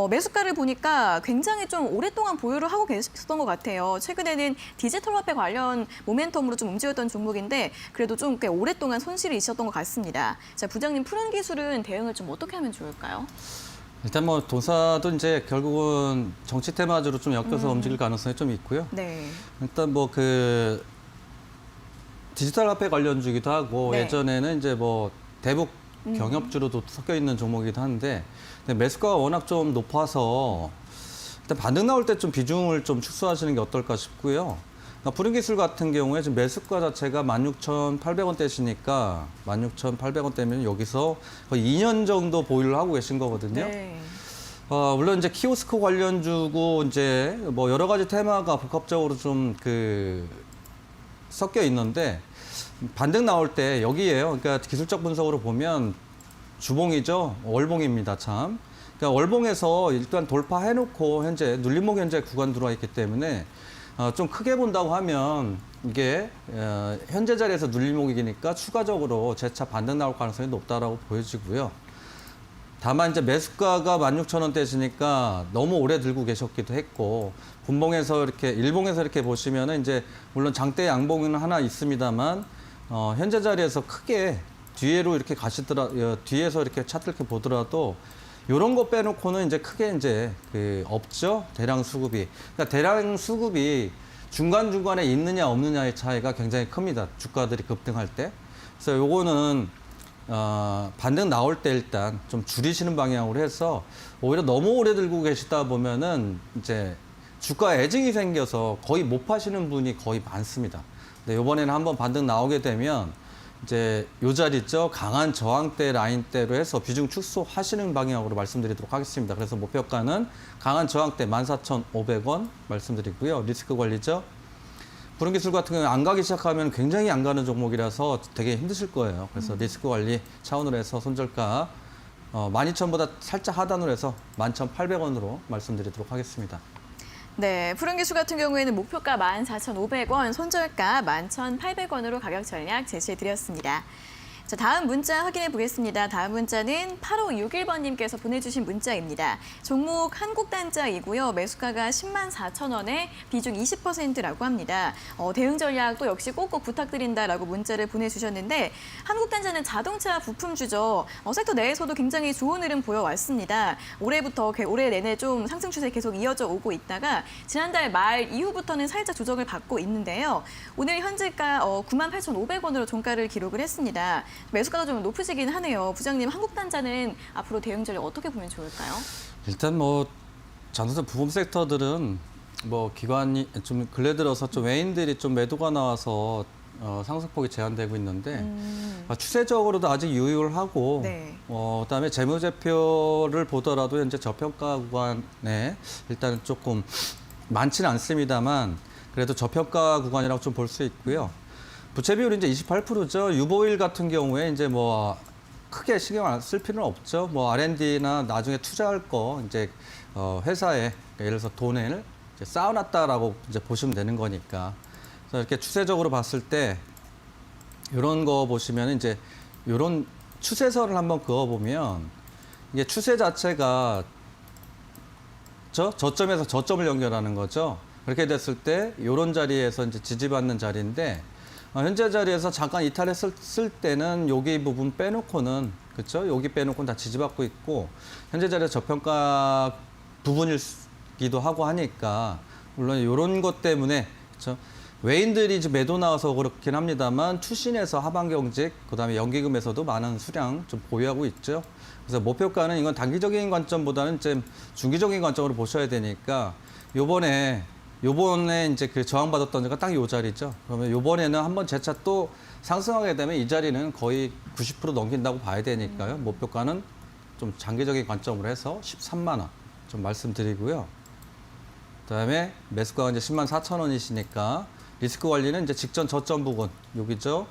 매수가를 보니까 굉장히 좀 오랫동안 보유를 하고 계셨던 것 같아요. 최근에는 디지털 화폐 관련 모멘텀으로 좀 움직였던 종목인데 그래도 좀 꽤 오랫동안 손실이 있었던 것 같습니다. 자, 부장님 푸른 기술은 대응을 좀 어떻게 하면 좋을까요? 일단 뭐 도사도 이제 결국은 정치 테마주로 좀 엮여서 움직일 가능성이 좀 있고요. 네. 일단 뭐 그 디지털 화폐 관련주기도 하고 네. 예전에는 이제 뭐 대북 경협주로도 섞여 있는 종목이기도 한데 근데 매수가가 워낙 좀 높아서 일단 반등 나올 때 좀 비중을 좀 축소하시는 게 어떨까 싶고요. 그러니까 푸른기술 같은 경우에 지금 매수가 자체가 16,800원대시니까 16,800원대면 여기서 거의 2년 정도 보유를 하고 계신 거거든요. 네. 물론 이제 키오스크 관련주고 이제 뭐 여러 가지 테마가 복합적으로 좀 섞여 있는데 반등 나올 때 여기에요. 그러니까 기술적 분석으로 보면 주봉이죠. 월봉입니다, 참. 그러니까 월봉에서 일단 돌파해놓고 현재 눌림목 현재 구간 들어와 있기 때문에 좀 크게 본다고 하면 이게 현재 자리에서 눌림목이니까 추가적으로 재차 반등 나올 가능성이 높다라고 보여지고요. 다만 이제 매수가가 16,000원대시니까 너무 오래 들고 계셨기도 했고 분봉에서 이렇게 일봉에서 이렇게 보시면은 이제 물론 장대 양봉은 하나 있습니다만 현재 자리에서 크게 뒤에로 이렇게 뒤에서 이렇게 차트 이렇게 보더라도 요런 거 빼놓고는 이제 크게 이제 없죠. 대량 수급이. 그러니까 대량 수급이 중간중간에 있느냐 없느냐의 차이가 굉장히 큽니다. 주가들이 급등할 때. 그래서 요거는 반등 나올 때 일단 좀 줄이시는 방향으로 해서 오히려 너무 오래 들고 계시다 보면은 이제 주가 애증이 생겨서 거의 못 파시는 분이 거의 많습니다. 근데 요번에는 한번 반등 나오게 되면 이제 요 자리 있죠. 강한 저항대 라인대로 해서 비중 축소하시는 방향으로 말씀드리도록 하겠습니다. 그래서 목표가는 강한 저항대 14,500원 말씀드리고요. 리스크 관리죠. 푸른기술 같은 경우는 안 가기 시작하면 굉장히 안 가는 종목이라서 되게 힘드실 거예요. 그래서 리스크 관리 차원으로 해서 손절가 12,000보다 살짝 하단으로 해서 11,800원으로 말씀드리도록 하겠습니다. 네, 푸른기술 같은 경우에는 목표가 14,500원, 손절가 11,800원으로 가격 전략 제시해드렸습니다. 자, 다음 문자 확인해 보겠습니다. 다음 문자는 8561번님께서 보내주신 문자입니다. 종목 한국단자이고요. 매수가가 104,000원에 비중 20%라고 합니다. 대응 전략도 역시 꼭꼭 부탁드린다라고 문자를 보내주셨는데 한국단자는 자동차 부품주죠. 섹터 내에서도 굉장히 좋은 흐름 보여왔습니다. 올해 내내 좀 상승 추세 계속 이어져 오고 있다가 지난달 말 이후부터는 살짝 조정을 받고 있는데요. 오늘 현재가 98,500원으로 종가를 기록을 했습니다. 매수가가 좀 높으시긴 하네요. 부장님, 한국단자는 앞으로 대응 전략 어떻게 보면 좋을까요? 일단 뭐 자동차 부품 섹터들은 뭐 기관이 좀 근래 들어서 좀 외인들이 좀 매도가 나와서 상승폭이 제한되고 있는데 추세적으로도 아직 유효하고 네. 그다음에 재무제표를 보더라도 현재 저평가 구간에 일단은 조금 많지는 않습니다만 그래도 저평가 구간이라고 좀 볼 수 있고요. 부채 비율이 이제 28%죠. 유보일 같은 경우에 이제 뭐 크게 신경 안 쓸 필요는 없죠. 뭐 R&D나 나중에 투자할 거 이제 회사에 예를 들어서 돈을 이제 쌓아놨다라고 이제 보시면 되는 거니까. 그래서 이렇게 추세적으로 봤을 때 이런 거 보시면 이제 이런 추세선을 한번 그어보면 이게 추세 자체가 그렇죠? 저점에서 저점을 연결하는 거죠. 그렇게 됐을 때 이런 자리에서 이제 지지받는 자리인데 현재 자리에서 잠깐 이탈했을 때는 여기 부분 빼놓고는 그렇죠? 여기 빼놓고는 다 지지받고 있고 현재 자리에서 저평가 부분이기도 하고 하니까 물론 이런 것 때문에 그렇죠? 외인들이 이제 매도 나와서 그렇긴 합니다만 투신에서 하반 경직 그다음에 연기금에서도 많은 수량 좀 보유하고 있죠. 그래서 목표가는 이건 단기적인 관점보다는 좀 중기적인 관점으로 보셔야 되니까 요번에 이제 그 저항받았던 데가 딱 요 자리죠. 그러면 요번에는 한번 재차 또 상승하게 되면 이 자리는 거의 90% 넘긴다고 봐야 되니까요. 목표가는 좀 장기적인 관점으로 해서 13만 원 좀 말씀드리고요. 그다음에 매수가가 이제 10만 4천 원이시니까 리스크 관리는 이제 직전 저점 부분 여기죠.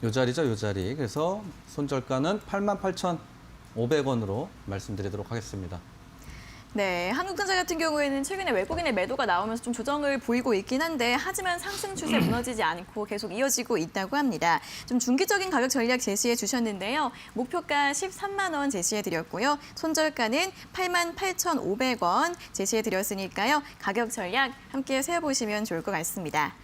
요 자리죠, 요 자리. 그래서 손절가는 88,500원으로 말씀드리도록 하겠습니다. 네, 한국전자 같은 경우에는 최근에 외국인의 매도가 나오면서 좀 조정을 보이고 있긴 한데 하지만 상승 추세 무너지지 않고 계속 이어지고 있다고 합니다. 좀 중기적인 가격 전략 제시해 주셨는데요. 목표가 13만 원 제시해 드렸고요. 손절가는 88,500원 제시해 드렸으니까요. 가격 전략 함께 세워보시면 좋을 것 같습니다.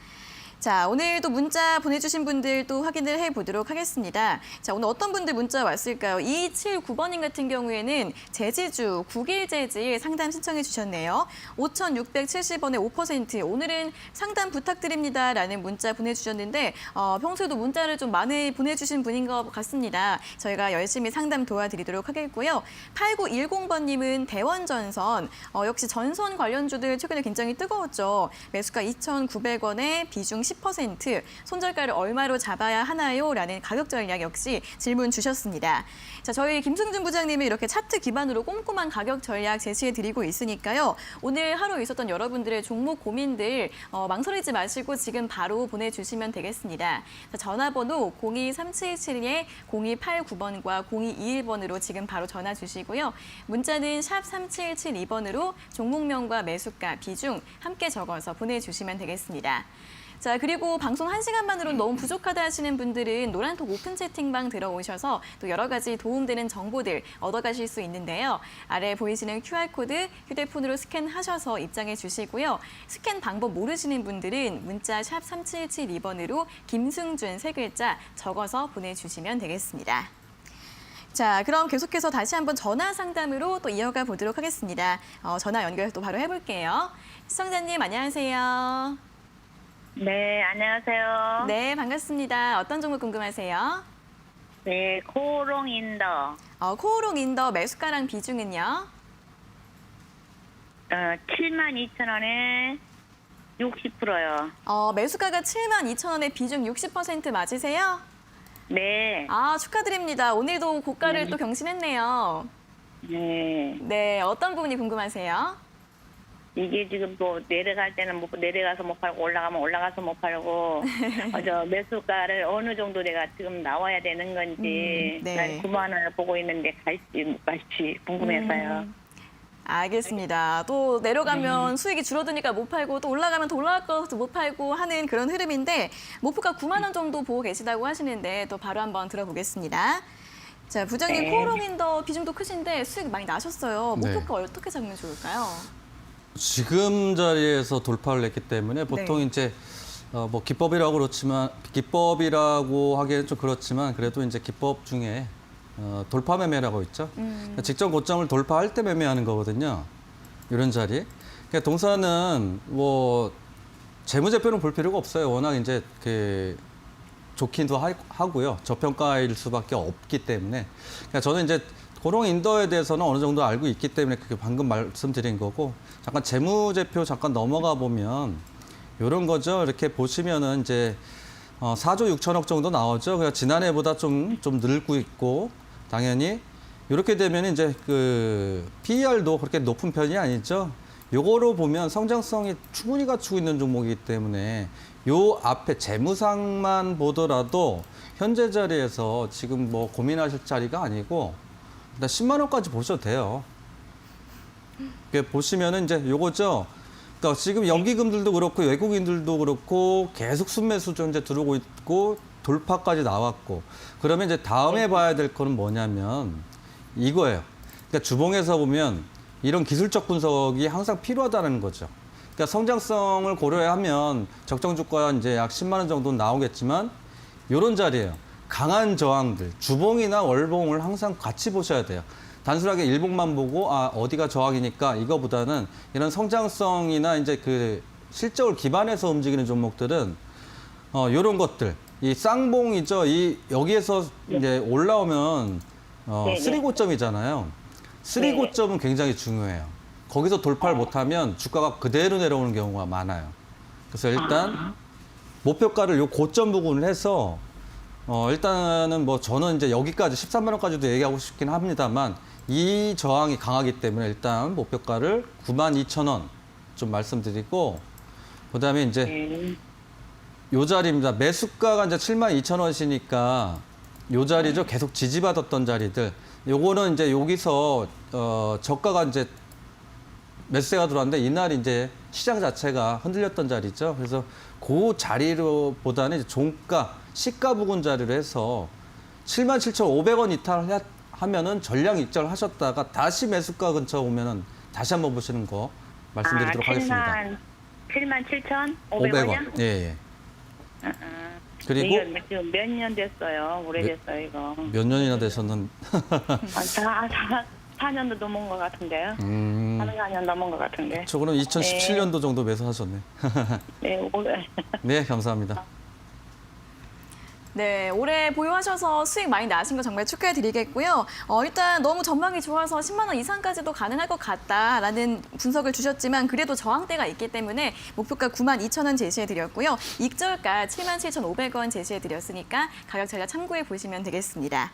자, 오늘도 문자 보내주신 분들 또 확인을 해보도록 하겠습니다. 자, 오늘 어떤 분들 문자 왔을까요? 2279번님 같은 경우에는 제지주, 국일제지 상담 신청해 주셨네요. 5,670원에 5%. 오늘은 상담 부탁드립니다라는 문자 보내주셨는데 평소에도 문자를 좀 많이 보내주신 분인 것 같습니다. 저희가 열심히 상담 도와드리도록 하겠고요. 8910번님은 대원전선, 역시 전선 관련주들 최근에 굉장히 뜨거웠죠. 매수가 2,900원에 비중 10%, 손절가를 얼마로 잡아야 하나요? 라는 가격 전략 역시 질문 주셨습니다. 자, 저희 김승준 부장님이 이렇게 차트 기반으로 꼼꼼한 가격 전략 제시해드리고 있으니까요. 오늘 하루 있었던 여러분들의 종목 고민들 망설이지 마시고 지금 바로 보내주시면 되겠습니다. 자, 전화번호 023772-0289번과 0221번으로 지금 바로 전화 주시고요. 문자는 샵 3772번으로 종목명과 매수가, 비중 함께 적어서 보내주시면 되겠습니다. 자, 그리고 방송 1시간만으로 너무 부족하다 하시는 분들은 노란톡 오픈 채팅방 들어오셔서 또 여러 가지 도움되는 정보들 얻어가실 수 있는데요. 아래 보이시는 QR코드 휴대폰으로 스캔하셔서 입장해 주시고요. 스캔 방법 모르시는 분들은 문자 샵 3772번으로 김승준 3글자 적어서 보내주시면 되겠습니다. 자, 그럼 계속해서 다시 한번 전화 상담으로 또 이어가 보도록 하겠습니다. 전화 연결 또 바로 해볼게요. 시청자님 안녕하세요. 네, 안녕하세요. 네, 반갑습니다. 어떤 종목 궁금하세요? 네, 코롱인더. 코오롱 인더 매수가랑 비중은요? 72,000원에 60%요. 매수가가 72,000원에 비중 60% 맞으세요? 네. 아, 축하드립니다. 오늘도 고가를 또 경신했네요. 네. 네, 어떤 부분이 궁금하세요? 이게 지금 뭐 내려갈 때는 못 내려가서 못 팔고 올라가면 올라가서 못 팔고 매수가를 어느 정도 내가 지금 나와야 되는 건지 네. 난 9만 원을 보고 있는데 갈지 못 갈지 궁금해서요. 알겠습니다. 또 내려가면 수익이 줄어드니까 못 팔고 또 올라가면 더 올라갈 것도 못 팔고 하는 그런 흐름인데 목표가 9만 원 정도 보고 계시다고 하시는데 또 바로 한번 들어보겠습니다. 자, 부장님 네. 코오롱 인더 비중도 크신데 수익 많이 나셨어요. 네. 목표가 어떻게 잡으면 좋을까요? 지금 자리에서 돌파를 했기 때문에 보통 네. 이제 뭐 기법이라고 하기에는 좀 그렇지만 그래도 이제 기법 중에 돌파 매매라고 있죠. 직전 고점을 돌파할 때 매매하는 거거든요. 이런 자리. 그러니까 동사는 뭐 재무제표는 볼 필요가 없어요. 워낙 이제 그 좋기도 하고요. 저평가일 수밖에 없기 때문에. 그러니까 저는 이제 고롱 인더에 대해서는 어느 정도 알고 있기 때문에 그게 방금 말씀드린 거고 잠깐 재무제표 잠깐 넘어가 보면 이런 거죠. 이렇게 보시면은 이제 4조 6천억 정도 나오죠. 그러니까 지난해보다 좀 늘고 있고 당연히 이렇게 되면 이제 그 PER도 그렇게 높은 편이 아니죠. 요거로 보면 성장성이 충분히 갖추고 있는 종목이기 때문에 요 앞에 재무상만 보더라도 현재 자리에서 지금 뭐 고민하실 자리가 아니고 일단 10만 원까지 보셔도 돼요. 이렇게 보시면은 이제 요거죠. 그러니까 지금 연기금들도 그렇고 외국인들도 그렇고 계속 순매수 좀 이제 들어오고 있고 돌파까지 나왔고 그러면 이제 다음에 봐야 될 거는 뭐냐면 이거예요. 그러니까 주봉에서 보면 이런 기술적 분석이 항상 필요하다는 거죠. 그러니까 성장성을 고려하면 적정 주가가 이제 약 10만 원 정도는 나오겠지만 이런 자리예요. 강한 저항들, 주봉이나 월봉을 항상 같이 보셔야 돼요. 단순하게 일봉만 보고 어디가 저항이니까 이거보다는 이런 성장성이나 이제 그 실적을 기반해서 움직이는 종목들은 이런 것들, 이 쌍봉이죠. 이 여기에서 이제 올라오면 네네. 쓰리고점이잖아요. 쓰리고점은 굉장히 중요해요. 거기서 돌파를 못하면 주가가 그대로 내려오는 경우가 많아요. 그래서 일단 목표가를 요 고점 부분을 해서 일단은 뭐 저는 이제 여기까지 13만 원까지도 얘기하고 싶긴 합니다만 이 저항이 강하기 때문에 일단 목표가를 92,000원 좀 말씀드리고 그다음에 이제 요 자리입니다. 매수가가 이제 72,000원이니까 요 자리죠. 계속 지지받았던 자리들. 요거는 이제 여기서 저가가 이제 매수세가 들어왔는데 이날 이제 시장 자체가 흔들렸던 자리죠. 그래서 그 자리로 보다는 이제 종가, 시가 부근 자리로 해서 77,500원 이탈하면은 전량 익절하셨다가 다시 매수가 근처 오면은 다시 한번 보시는 거 말씀드리도록 하겠습니다. 77,500원이요? 예, 예. 그리고 이게 지금 몇 년 됐어요. 오래됐어요, 이거. 몇 년이나 되셨는 4년도 넘은 것 같은데요. 4년 넘은 것 같은데. 저 그럼 2017년도 정도 매수하셨네. 네, 올해. 네, 감사합니다. 네, 올해 보유하셔서 수익 많이 나신 거 정말 축하드리겠고요. 일단 너무 전망이 좋아서 10만 원 이상까지도 가능할 것 같다라는 분석을 주셨지만 그래도 저항대가 있기 때문에 목표가 92,000원 제시해드렸고요. 익절가 77,500원 제시해드렸으니까 가격 전략 참고해 보시면 되겠습니다.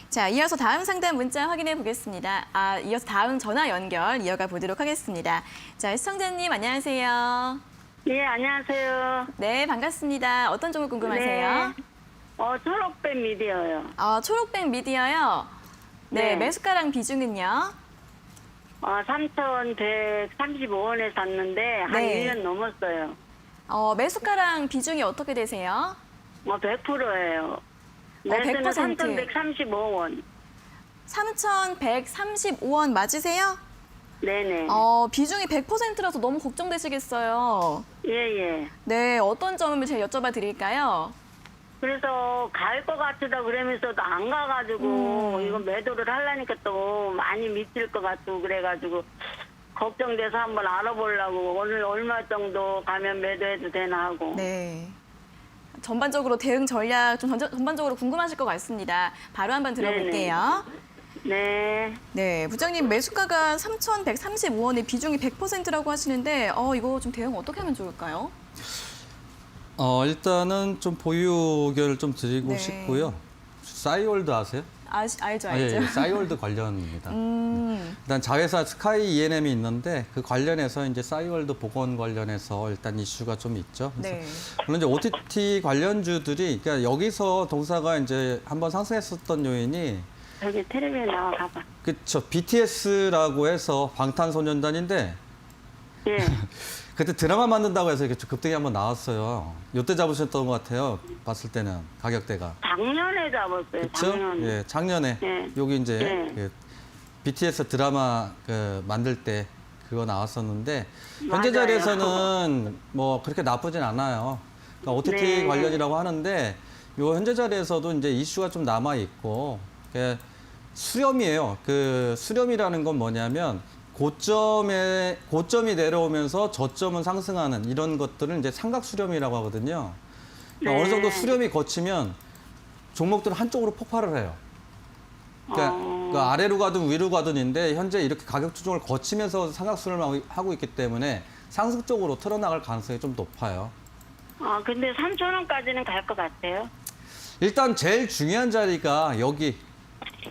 자, 이어서 다음 상담 문자 확인해 보겠습니다. 이어서 다음 전화 연결 이어가 보도록 하겠습니다. 자, 시청자님 안녕하세요. 예, 안녕하세요. 네, 반갑습니다. 어떤 종목 궁금하세요? 초록빛 미디어요. 초록백 미디어요. 네, 네. 매수가랑 비중은요? 3,135원에 샀는데 한 네. 1년 넘었어요. 매수가랑 비중이 어떻게 되세요? 100%예요. 매수는 100%. 3,135원. 3,135원 맞으세요? 네네. 비중이 100%라서 너무 걱정되시겠어요. 예예. 네, 어떤 점을 제가 여쭤봐 드릴까요? 그래서 갈 것 같다 그러면서도 안 가가지고 이거 매도를 하려니까 또 많이 미칠 것 같고 그래가지고 걱정돼서 한번 알아보려고 오늘 얼마 정도 가면 매도해도 되나 하고. 네. 전반적으로 대응 전략 좀 전반적으로 궁금하실 것 같습니다. 바로 한번 들어볼게요. 네. 네, 부장님 매수가가 3,135원에 비중이 100%라고 하시는데 이거 좀 대응 어떻게 하면 좋을까요? 일단은 좀 보유 의견을 좀 드리고 네. 싶고요. 싸이월드 아세요? 알죠. 예, 싸이월드 관련입니다. 일단 자회사 스카이 E&M이 있는데 그 관련해서 이제 싸이월드 복원 관련해서 일단 이슈가 좀 있죠. 그래서 네. 물론 이제 OTT 관련주들이 그러니까 여기서 동사가 이제 한번 상승했었던 요인이 여기 텔레비전 나와 가봐. 그쵸 BTS라고 해서 방탄소년단인데 예. 그때 드라마 만든다고 해서 이렇게 급등이 한번 나왔어요. 요때 잡으셨던 것 같아요. 봤을 때는 가격대가. 작년에 잡았어요. 그렇죠? 작년에. 예, 작년에 네. 여기 이제 네. 그 BTS 드라마 그 만들 때 그거 나왔었는데 현재 맞아요. 자리에서는 뭐 그렇게 나쁘진 않아요. 그러니까 OTT 네. 관련이라고 하는데 요 현재 자리에서도 이제 이슈가 좀 남아 있고 수렴이에요. 그 수렴이라는 건 뭐냐면 고점이 내려오면서 저점은 상승하는 이런 것들을 이제 삼각 수렴이라고 하거든요. 그러니까 네. 어느 정도 수렴이 거치면 종목들은 한쪽으로 폭발을 해요. 그러니까 아래로 가든 위로 가든인데 현재 이렇게 가격 조정을 거치면서 삼각 수렴을 하고 있기 때문에 상승 쪽으로 틀어나갈 가능성이 좀 높아요. 근데 3,000원까지는 갈 것 같아요. 일단 제일 중요한 자리가 여기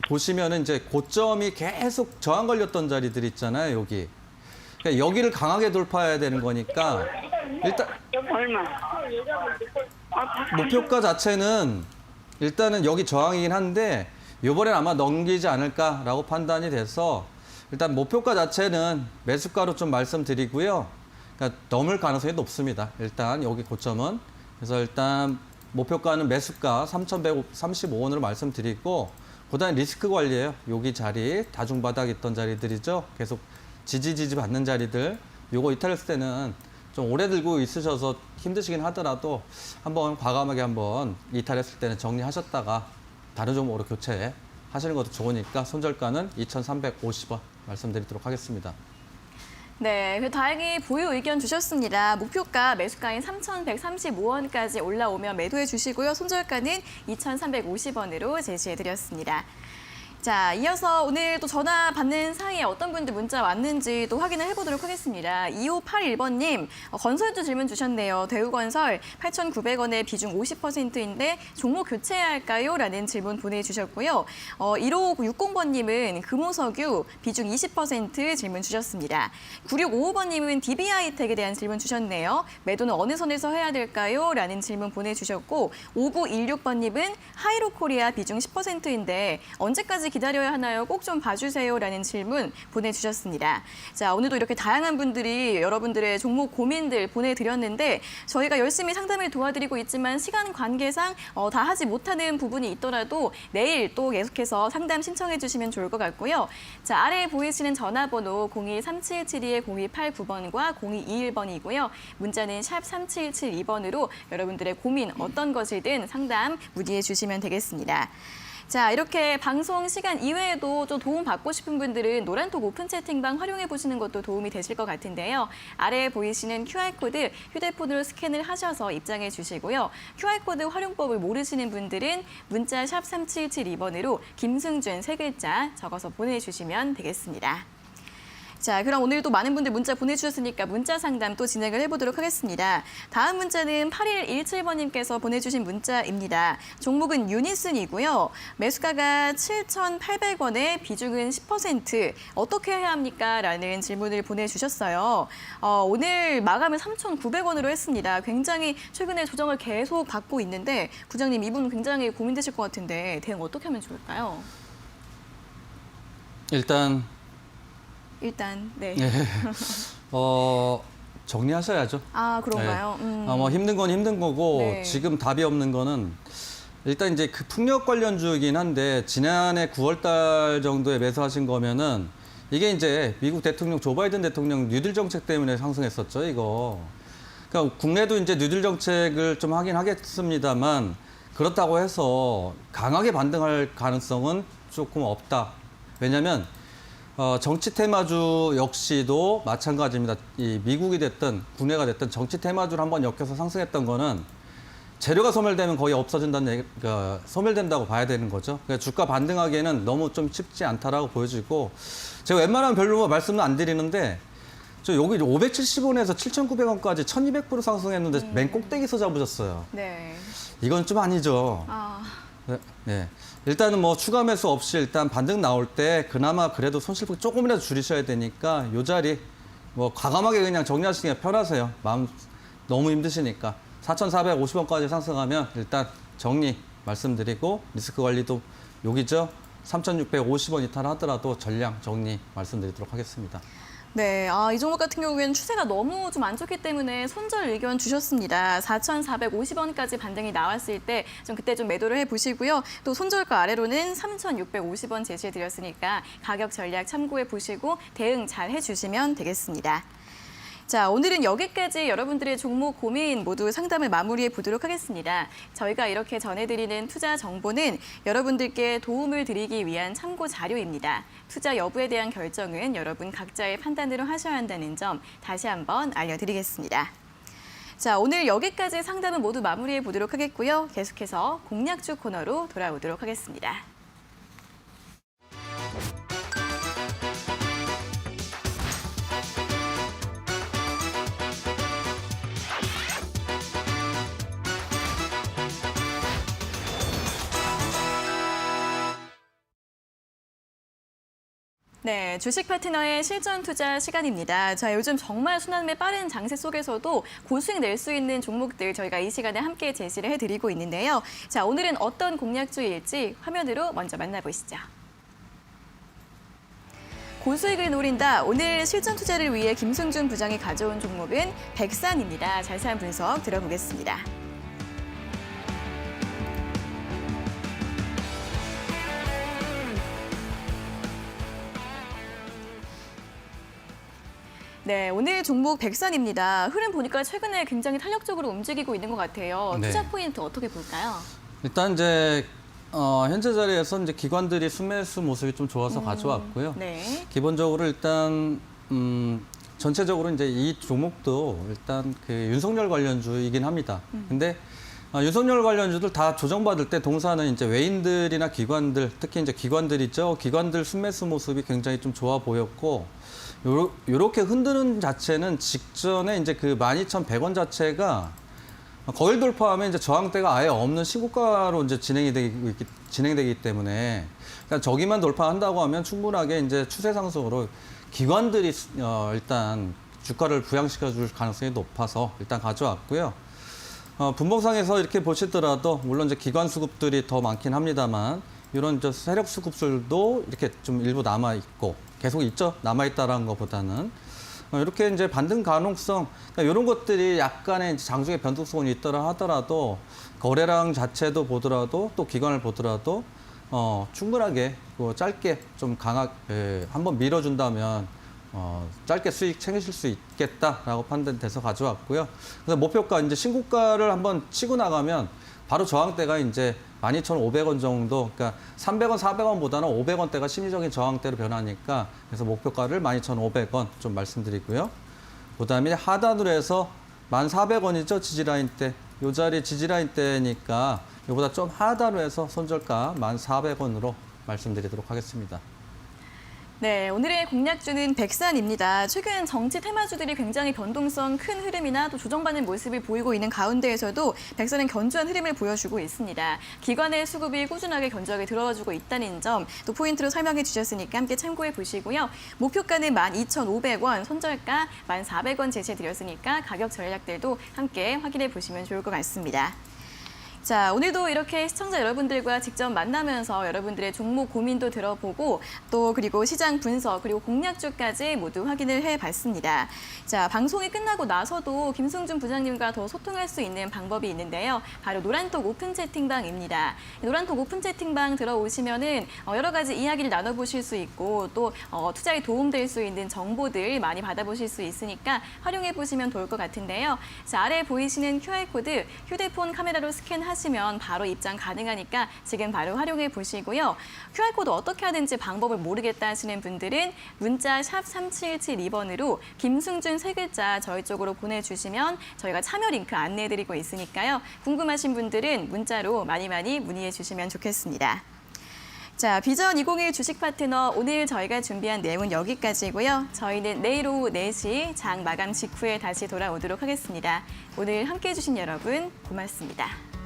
보시면은 이제 고점이 계속 저항 걸렸던 자리들 있잖아요, 여기. 그러니까 여기를 강하게 돌파해야 되는 거니까 일단 얼마? 목표가 자체는 일단은 여기 저항이긴 한데 이번엔 아마 넘기지 않을까라고 판단이 돼서 일단 목표가 자체는 매수가로 좀 말씀드리고요. 그러니까 넘을 가능성이 높습니다. 일단 여기 고점은. 그래서 일단 목표가는 매수가 3,135원으로 말씀드리고 그다음에 리스크 관리예요. 여기 자리, 다중바닥 있던 자리들이죠. 계속 지지 받는 자리들. 요거 이탈했을 때는 좀 오래 들고 있으셔서 힘드시긴 하더라도 한번 과감하게 한번 이탈했을 때는 정리하셨다가 다른 종목으로 교체하시는 것도 좋으니까 손절가는 2,350원 말씀드리도록 하겠습니다. 네, 다행히 보유 의견 주셨습니다. 목표가 매수가인 3,135원까지 올라오면 매도해 주시고요. 손절가는 2,350원으로 제시해 드렸습니다. 자, 이어서 오늘 또 전화 받는 사이에 어떤 분들 문자 왔는지 또 확인을 해보도록 하겠습니다. 2581번님, 건설주 질문 주셨네요. 대우건설 8,900원에 비중 50%인데 종목 교체해야 할까요? 라는 질문 보내주셨고요. 1560번님은 금호석유 비중 20% 질문 주셨습니다. 9655번님은 DB하이텍에 대한 질문 주셨네요. 매도는 어느 선에서 해야 될까요? 라는 질문 보내주셨고 5916번님은 하이로코리아 비중 10%인데 언제까지 기다려야 하나요? 꼭 좀 봐주세요라는 질문 보내주셨습니다. 자, 오늘도 이렇게 다양한 분들이 여러분들의 종목 고민들 보내드렸는데 저희가 열심히 상담을 도와드리고 있지만 시간 관계상 다 하지 못하는 부분이 있더라도 내일 또 계속해서 상담 신청해 주시면 좋을 것 같고요. 자, 아래에 보이시는 전화번호 023772-0289번과 0221번이고요. 문자는 샵 3772번으로 여러분들의 고민 어떤 것이든 상담 문의해 주시면 되겠습니다. 자, 이렇게 방송 시간 이외에도 좀 도움 받고 싶은 분들은 노란톡 오픈 채팅방 활용해 보시는 것도 도움이 되실 것 같은데요. 아래에 보이시는 QR코드 휴대폰으로 스캔을 하셔서 입장해 주시고요. QR코드 활용법을 모르시는 분들은 문자 샵 3772번으로 김승준 3글자 적어서 보내주시면 되겠습니다. 자, 그럼 오늘도 많은 분들 문자 보내주셨으니까 문자 상담 또 진행을 해보도록 하겠습니다. 다음 문자는 8117번님께서 보내주신 문자입니다. 종목은 유니슨이고요. 매수가가 7,800원에 비중은 10%. 어떻게 해야 합니까? 라는 질문을 보내주셨어요. 오늘 마감을 3,900원으로 했습니다. 굉장히 최근에 조정을 계속 받고 있는데 부장님 이분 굉장히 고민되실 것 같은데 대응 어떻게 하면 좋을까요? 일단 네. 정리하셔야죠. 아, 그런가요? 네. 뭐 힘든 건 힘든 거고 네. 지금 답이 없는 거는 일단 이제 그 풍력 관련주이긴 한데 지난해 9월달 정도에 매수하신 거면은 이게 이제 미국 대통령 조 바이든 대통령 뉴딜 정책 때문에 상승했었죠, 이거. 그러니까 국내도 이제 뉴딜 정책을 좀 하긴 하겠습니다만 그렇다고 해서 강하게 반등할 가능성은 조금 없다. 왜냐하면 정치 테마주 역시도 마찬가지입니다. 이 미국이 됐든 국내가 됐든 정치 테마주를 한번 엮여서 상승했던 거는 재료가 소멸되면 거의 없어진다는 얘기가 소멸된다고 봐야 되는 거죠. 그러니까 주가 반등하기에는 너무 좀 쉽지 않다라고 보여지고 제가 웬만하면 별로 말씀은 안 드리는데 저 여기 570원에서 7,900원까지 1,200% 상승했는데 맨 꼭대기에서 잡으셨어요. 네. 이건 좀 아니죠. 네. 일단은 뭐 추가 매수 없이 일단 반등 나올 때 그나마 그래도 손실폭 조금이라도 줄이셔야 되니까 요 자리 뭐 과감하게 그냥 정리하시는 게 편하세요. 마음 너무 힘드시니까 4,450원까지 상승하면 일단 정리 말씀드리고 리스크 관리도 여기죠. 3,650원 이탈하더라도 전량 정리 말씀드리도록 하겠습니다. 네, 이 종목 같은 경우에는 추세가 너무 좀 안 좋기 때문에 손절 의견 주셨습니다. 4,450원까지 반등이 나왔을 때 그때 좀 매도를 해보시고요. 또 손절가 아래로는 3,650원 제시해드렸으니까 가격 전략 참고해 보시고 대응 잘 해주시면 되겠습니다. 자, 오늘은 여기까지 여러분들의 종목 고민 모두 상담을 마무리해 보도록 하겠습니다. 저희가 이렇게 전해드리는 투자 정보는 여러분들께 도움을 드리기 위한 참고 자료입니다. 투자 여부에 대한 결정은 여러분 각자의 판단으로 하셔야 한다는 점 다시 한번 알려드리겠습니다. 자, 오늘 여기까지 상담은 모두 마무리해 보도록 하겠고요. 계속해서 공략주 코너로 돌아오도록 하겠습니다. 네, 주식 파트너의 실전 투자 시간입니다. 자, 요즘 정말 순환매 빠른 장세 속에서도 고수익 낼 수 있는 종목들 저희가 이 시간에 함께 제시를 해드리고 있는데요. 자, 오늘은 어떤 공략주일지 화면으로 먼저 만나보시죠. 고수익을 노린다. 오늘 실전 투자를 위해 김승준 부장이 가져온 종목은 백산입니다. 자세한 분석 들어보겠습니다. 네, 오늘 종목 백산입니다. 흐름 보니까 최근에 굉장히 탄력적으로 움직이고 있는 것 같아요. 네. 투자 포인트 어떻게 볼까요? 일단 이제 현재 자리에서 이제 기관들이 순매수 모습이 좀 좋아서 가져왔고요. 네. 기본적으로 일단 전체적으로 이제 이 종목도 일단 그 윤석열 관련주이긴 합니다. 근데 윤석열 관련주들 다 조정받을 때 동사는 이제 외인들이나 기관들, 특히 이제 기관들이죠. 기관들 순매수 모습이 굉장히 좀 좋아 보였고, 요렇게 흔드는 자체는 직전에 이제 그 12,100원 자체가 거길 돌파하면 이제 저항대가 아예 없는 시고가로 이제 진행되기 때문에 그러니까 저기만 돌파한다고 하면 충분하게 이제 추세 상승으로 기관들이 일단 주가를 부양시켜 줄 가능성이 높아서 일단 가져왔고요. 분봉상에서 이렇게 보시더라도 물론 이제 기관 수급들이 더 많긴 합니다만 이런 저 세력 수급들도 이렇게 좀 일부 남아 있고 계속 있죠. 남아 있다라는 것보다는 이렇게 이제 반등 가능성, 그러니까 이런 것들이 약간의 장중의 변동성이 있더라 하더라도 거래량 자체도 보더라도 또 기관을 보더라도 충분하게 짧게 좀 한번 밀어준다면 짧게 수익 챙기실 수 있겠다라고 판단돼서 가져왔고요. 그래서 목표가 이제 신고가를 한번 치고 나가면 바로 저항대가 이제 12,500원 정도, 그러니까 300원, 400원보다는 500원대가 심리적인 저항대로 변하니까 그래서 목표가를 12,500원 좀 말씀드리고요. 그다음에 하단으로 해서 1,400원이죠, 지지라인 때. 이 자리 지지라인 때니까 이보다 좀 하단으로 해서 손절가 1,400원으로 말씀드리도록 하겠습니다. 네, 오늘의 공략주는 백산입니다. 최근 정치 테마주들이 굉장히 변동성 큰 흐름이나 또 조정받는 모습을 보이고 있는 가운데에서도 백산은 견조한 흐름을 보여주고 있습니다. 기관의 수급이 꾸준하게 견조하게 들어와주고 있다는 점 또 포인트로 설명해 주셨으니까 함께 참고해 보시고요. 목표가는 12,500원, 손절가 1,400원 제시해드렸으니까 가격 전략들도 함께 확인해 보시면 좋을 것 같습니다. 자, 오늘도 이렇게 시청자 여러분들과 직접 만나면서 여러분들의 종목 고민도 들어보고 또 그리고 시장 분석 그리고 공략주까지 모두 확인을 해봤습니다. 자, 방송이 끝나고 나서도 김승준 부장님과 더 소통할 수 있는 방법이 있는데요. 바로 노란톡 오픈 채팅방입니다. 노란톡 오픈 채팅방 들어오시면은 여러 가지 이야기를 나눠보실 수 있고 또 투자에 도움될 수 있는 정보들 많이 받아보실 수 있으니까 활용해 보시면 좋을 것 같은데요. 자, 아래 보이시는 QR코드 휴대폰 카메라로 스캔하시면 바로 입장 가능하니까 지금 바로 활용해 보시고요. QR코드 어떻게 하는지 방법을 모르겠다 하시는 분들은 문자 샵 3772번으로 김승준 세 글자 저희 쪽으로 보내주시면 저희가 참여 링크 안내해드리고 있으니까요. 궁금하신 분들은 문자로 많이 문의해 주시면 좋겠습니다. 자, 비전 2021 주식 파트너 오늘 저희가 준비한 내용은 여기까지고요. 저희는 내일 오후 4시 장 마감 직후에 다시 돌아오도록 하겠습니다. 오늘 함께해 주신 여러분 고맙습니다.